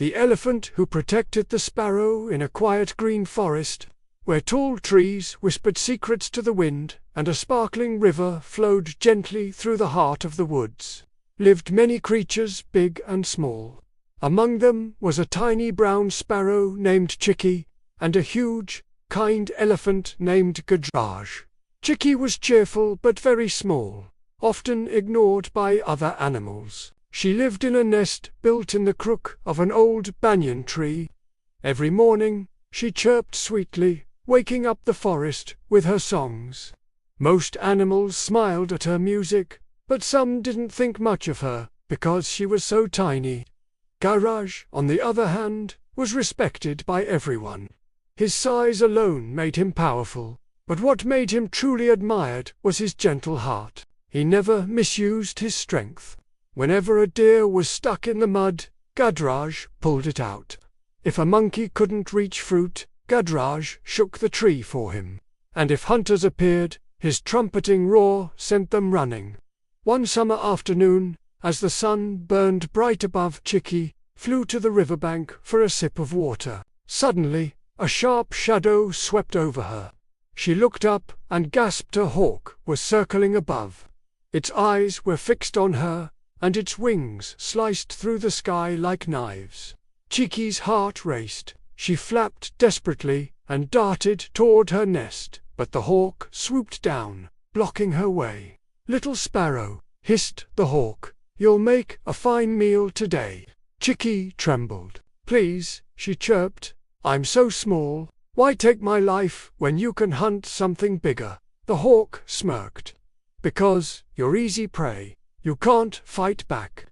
the elephant who protected the sparrow in a quiet green forest, where tall trees whispered secrets to the wind and a sparkling river flowed gently through the heart of the woods, lived many creatures big and small. Among them was a tiny brown sparrow named Chicky, and a huge, kind elephant named Gadraj. Chicky was cheerful but very small, often ignored by other animals. She lived in a nest built in the crook of an old banyan tree. Every morning, she chirped sweetly, waking up the forest with her songs. Most animals smiled at her music, but some didn't think much of her because she was so tiny. Garaj, on the other hand, was respected by everyone. His size alone made him powerful, but what made him truly admired was his gentle heart. He never misused his strength. Whenever a deer was stuck in the mud, Gadraj pulled it out. If a monkey couldn't reach fruit, Gadraj shook the tree for him. And if hunters appeared, his trumpeting roar sent them running. One summer afternoon, as the sun burned bright above, Chicky flew to the riverbank for a sip of water. Suddenly, a sharp shadow swept over her. She looked up and gasped. A hawk was circling above. Its eyes were fixed on her, and its wings sliced through the sky like knives. Chicky's heart raced. She flapped desperately and darted toward her nest, but the hawk swooped down, blocking her way. "Little sparrow," hissed the hawk, "you'll make a fine meal today." Chicky trembled. "Please," she chirped, "I'm so small. Why take my life when you can hunt something bigger?" The hawk smirked. "Because you're easy prey. You can't fight back."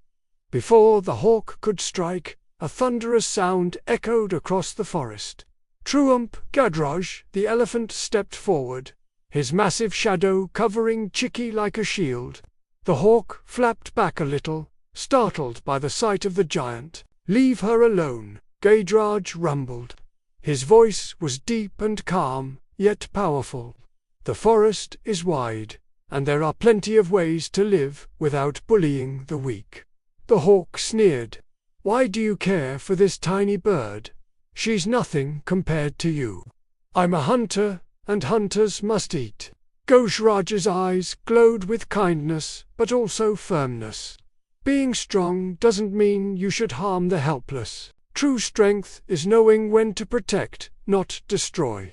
Before the hawk could strike, a thunderous sound echoed across the forest. Truump Gadraj, the elephant, stepped forward, his massive shadow covering Chicky like a shield. The hawk flapped back a little, startled by the sight of the giant. "Leave her alone," Gadraj rumbled. His voice was deep and calm, yet powerful. "The forest is wide, and there are plenty of ways to live without bullying the weak." The hawk sneered. "Why do you care for this tiny bird? She's nothing compared to you. I'm a hunter, and hunters must eat." Gadraj's eyes glowed with kindness, but also firmness. "Being strong doesn't mean you should harm the helpless. True strength is knowing when to protect, not destroy."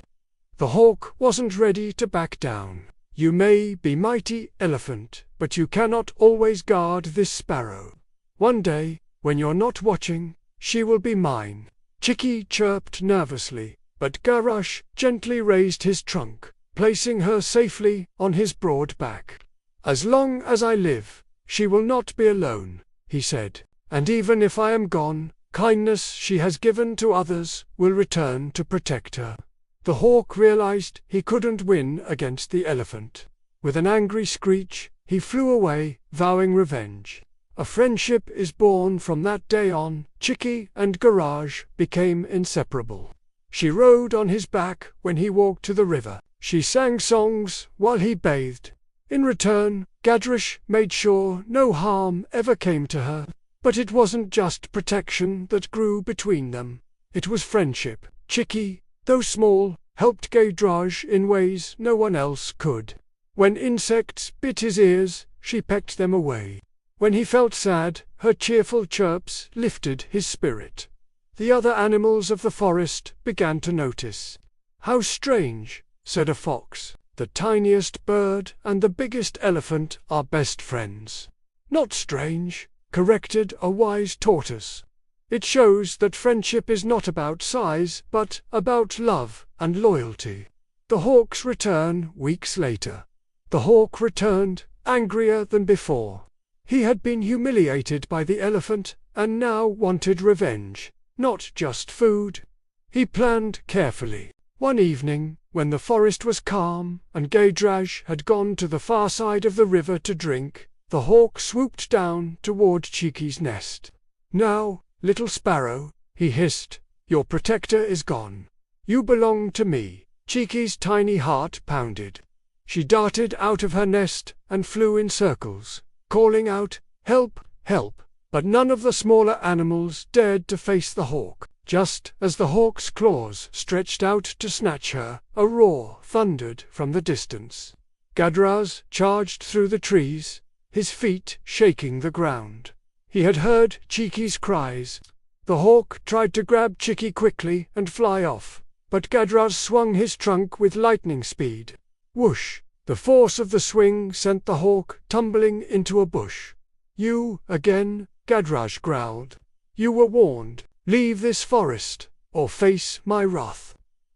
The hawk wasn't ready to back down. "You may be mighty, elephant, but you cannot always guard this sparrow. One day, when you're not watching, she will be mine." Chicky chirped nervously, but Gadraj gently raised his trunk, placing her safely on his broad back. "As long as I live, she will not be alone," he said, "and even if I am gone, kindness she has given to others will return to protect her." The hawk realized he couldn't win against the elephant. With an angry screech, he flew away, vowing revenge. A friendship is born from that day on. Chicky and Gadraj became inseparable. She rode on his back when he walked to the river. She sang songs while he bathed. In return, Gadraj made sure no harm ever came to her. But it wasn't just protection that grew between them. It was friendship. Chicky, though small, helped Gadraj in ways no one else could. When insects bit his ears, she pecked them away. When he felt sad, her cheerful chirps lifted his spirit. The other animals of the forest began to notice. "How strange," said a fox. "The tiniest bird and the biggest elephant are best friends." "Not strange," corrected a wise tortoise. "It shows that friendship is not about size, but about love and loyalty." The hawk's return weeks later. The hawk returned, angrier than before. He had been humiliated by the elephant, and now wanted revenge, not just food. He planned carefully. One evening, when the forest was calm and Gadraj had gone to the far side of the river to drink, the hawk swooped down toward Chicky's nest. "Now, little sparrow," he hissed, "your protector is gone. You belong to me." Chicky's tiny heart pounded. She darted out of her nest and flew in circles, calling out, "Help! Help! But none of the smaller animals dared to face the hawk. Just as the hawk's claws stretched out to snatch her, a roar thundered from the distance. Gadraz charged through the trees, his feet shaking the ground. He had heard Chiki's cries. The hawk tried to grab Chiki quickly and fly off, but Gadraz swung his trunk with lightning speed. Whoosh! The force of the swing sent the hawk tumbling into a bush. "You again?" Gadraz growled. "You were warned. Leave this forest, or face my wrath."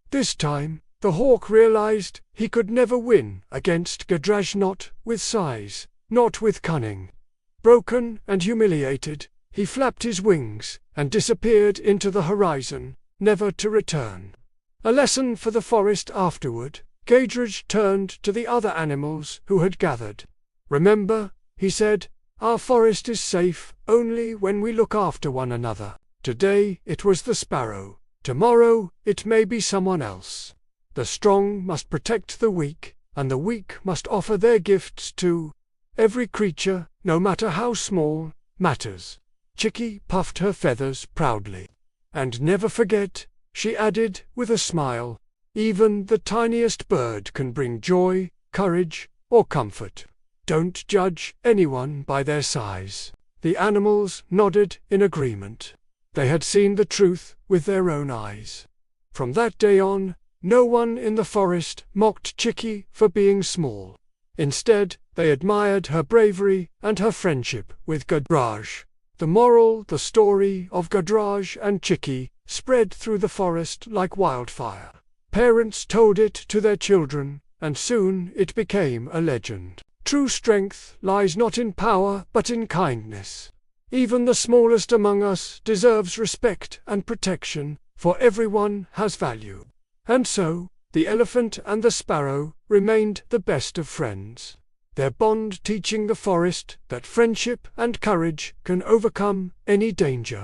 This time, the hawk realized he could never win against Gadraz, not with size, not with cunning. Broken and humiliated, he flapped his wings and disappeared into the horizon, never to return. A lesson for the forest afterward. Gadraz turned to the other animals who had gathered. "Remember," he said, "our forest is safe only when we look after one another. Today it was the sparrow. Tomorrow it may be someone else. The strong must protect the weak, and the weak must offer their gifts to every creature, no matter how small, matters." Chiki puffed her feathers proudly. "And never forget," she added with a smile, "even the tiniest bird can bring joy, courage, or comfort. Don't judge anyone by their size." The animals nodded in agreement. They had seen the truth with their own eyes. From that day on, no one in the forest mocked Chiki for being small. Instead, they admired her bravery and her friendship with Gadraz. The moral, the story of Gadraz and Chiki, spread through the forest like wildfire. Parents told it to their children, and soon it became a legend. True strength lies not in power but in kindness. Even the smallest among us deserves respect and protection, for everyone has value. And so, the elephant and the sparrow remained the best of friends, their bond teaching the forest that friendship and courage can overcome any danger.